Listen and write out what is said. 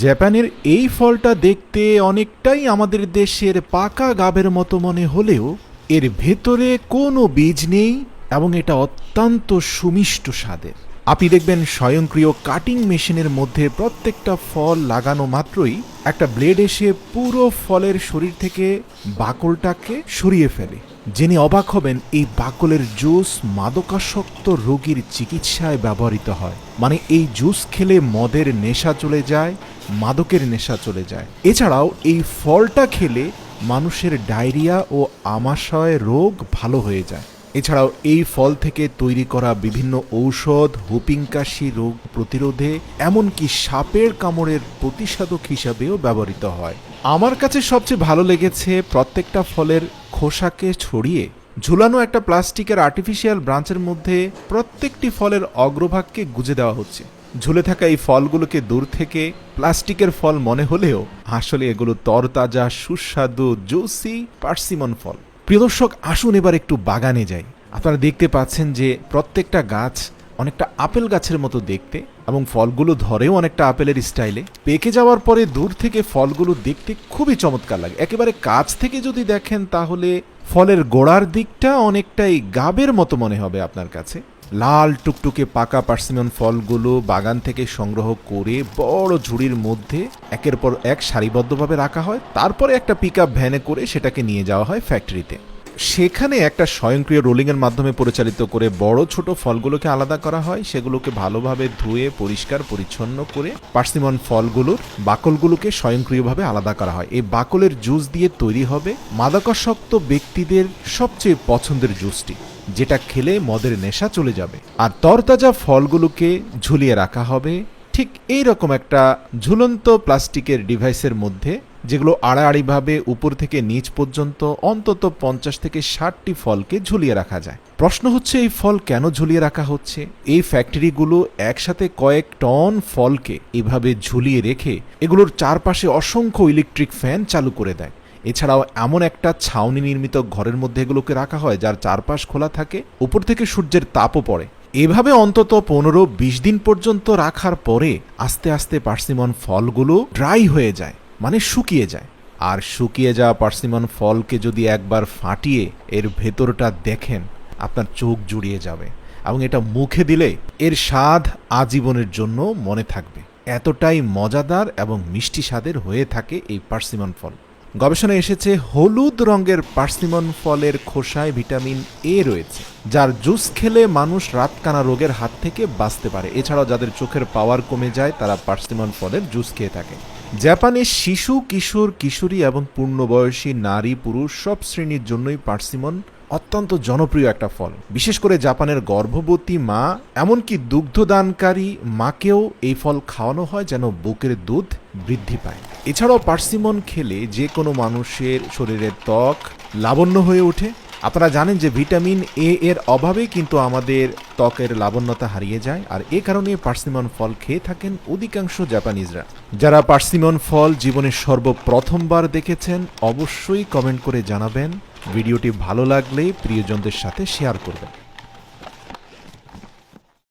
জাপানের এই ফলটা দেখতে অনেকটাই আমাদের দেশের পাকা গাবের মতো মনে হলেও এর ভেতরে কোনো বীজ নেই এবং এটা অত্যন্ত সুমিষ্ট স্বাদের। আপনি দেখবেন স্বয়ংক্রিয় কাটিং মেশিনের মধ্যে প্রত্যেকটা ফল লাগানো মাত্রই একটা ব্লেড এসে পুরো ফলের শরীর থেকে বাকলটাকে সরিয়ে ফেলে। জেনে অবাক হবেন এই বাকলের জুস মাদকাসক্ত রোগীর চিকিৎসায় ব্যবহৃত হয়। মানে এই জুস খেলে মদের নেশা চলে যায়, মাদকের নেশা চলে যায়। এছাড়াও এই ফলটা খেলে মানুষের ডায়রিয়া ও আমাশয় রোগ ভালো হয়ে যায়। এছাড়াও এই ফল থেকে তৈরি করা বিভিন্ন ঔষধ হুপিং কাশি রোগ প্রতিরোধে এমনকি সাপের কামড়ের প্রতিষেধক হিসাবেও ব্যবহৃত হয়। আমার কাছে সবচেয়ে ভালো লেগেছে প্রত্যেকটা ফলের খোসাকে ছড়িয়ে ঝুলানো একটা প্লাস্টিকের আর্টিফিশিয়াল ব্রাঞ্চের মধ্যে প্রত্যেকটি ফলের অগ্রভাগকে গুজে দেওয়া হচ্ছে। ঝুলে থাকা এই ফলগুলোকে দূর থেকে প্লাস্টিকের ফল মনে হলেও আসলে এগুলো তরতাজা সুস্বাদু জুসি পার্সিমন ফল। প্রিয় দর্শক, আসুন এবার একটু বাগানে যাই। আপনারা দেখতে পাচ্ছেন যে প্রত্যেকটা গাছ অনেকটা আপেল গাছের মতো দেখতে এবং ফলগুলো ধরেও অনেকটা আপেলের স্টাইলে। পেকে যাওয়ার পরে দূর থেকে ফলগুলো দেখতে খুবই চমৎকার লাগে। একেবারে কাছ থেকে যদি দেখেন তাহলে ফলের গোড়ার দিকটা অনেকটাই গাবের মতো মনে হবে আপনার কাছে। লাল টুকটুকে পাকা পার্সিমন ফলগুলো বাগান থেকে সংগ্রহ করে বড় ঝুড়ির মধ্যে একের পর এক সারিবদ্ধভাবে রাখা হয়। তারপরে একটা পিকআপ ভ্যানে করে সেটাকে নিয়ে যাওয়া হয় ফ্যাক্টরিতে। সেখানে একটা স্বয়ংক্রিয় রোলিংয়ের মাধ্যমে পরিচালিত করে বড় ছোট ফলগুলোকে আলাদা করা হয়। সেগুলোকে ভালোভাবে ধুয়ে পরিষ্কার পরিচ্ছন্ন করে পার্সিমন ফলগুলোর বাকলগুলোকে স্বয়ংক্রিয়ভাবে আলাদা করা হয়। এই বাকলের জুস দিয়ে তৈরি হবে মাদকাসক্ত ব্যক্তিদের সবচেয়ে পছন্দের জুসটি, যেটা খেলে মদের নেশা চলে যাবে। আর তরতাজা ফলগুলোকে ঝুলিয়ে রাখা হবে ঠিক এই রকম একটা ঝুলন্ত প্লাস্টিকের ডিভাইসের মধ্যে, যেগুলো আড়াআড়িভাবে উপর থেকে নিচ পর্যন্ত অন্তত 50 থেকে 60টি ফলকে ঝুলিয়ে রাখা যায়। প্রশ্ন হচ্ছে এই ফল কেন ঝুলিয়ে রাখা হচ্ছে? এই ফ্যাক্টরিগুলো একসাথে কয়েক টন ফলকে এভাবে ঝুলিয়ে রেখে এগুলোর চারপাশে অসংখ্য ইলেকট্রিক ফ্যান চালু করে দেয়। এছাড়াও এমন একটা ছাউনি নির্মিত ঘরের মধ্যে এগুলোকে রাখা হয় যার চারপাশ খোলা থাকে, উপর থেকে সূর্যের তাপও পড়ে। এভাবে অন্তত 15-20 দিন পর্যন্ত রাখার পরে আস্তে আস্তে পার্সিমন ফলগুলো ড্রাই হয়ে যায়, মানে শুকিয়ে যায়। আর শুকিয়ে যাওয়া পার্সিমন ফলকে যদি একবার ফাটিয়ে এর ভেতরটা দেখেন, আপনার চোখ জুড়িয়ে যাবে এবং এটা মুখে দিলে এর স্বাদ আজীবনের জন্য মনে থাকবে। এতটাই মজাদার এবং মিষ্টি স্বাদের হয়ে থাকে এই পার্সিমন ফল। গবেষণায় এসেছে হলুদ রঙের পার্সিমন ফলের খোসায় ভিটামিন এ রয়েছে, যার জুস খেলে মানুষ রাতকানা রোগের হাত থেকে বাঁচতে পারে। এছাড়াও যাদের চোখের পাওয়ার কমে যায় তারা পার্সিমন ফলের জুস খেয়ে থাকে। জাপানের শিশু কিশোর কিশোরী এবং পূর্ণবয়সী নারী পুরুষ সব শ্রেণীর জন্যই পার্সিমন অত্যন্ত জনপ্রিয় একটা ফল। বিশেষ করে জাপানের গর্ভবতী মা এমনকি দুগ্ধদানকারী মাকেও এই ফল খাওয়ানো হয় যেন বুকের দুধ বৃদ্ধি পায়। এছাড়াও পার্সিমন খেলে যে কোনো মানুষের শরীরের ত্বক লাবণ্য হয়ে ওঠে। আপনারা জানেন যে ভিটামিন এ এর অভাবে কিন্তু আমাদের ত্বকের লাবণ্যতা হারিয়ে যায়। আর এ কারণে পার্সিমন ফল খেয়ে থাকেন অধিকাংশ জাপানিজরা। যারা পার্সিমন ফল জীবনে সর্বপ্রথমবার দেখেছেন অবশ্যই কমেন্ট করে জানাবেন। ভিডিওটি ভালো লাগলে প্রিয়জনদের সাথে শেয়ার করবেন।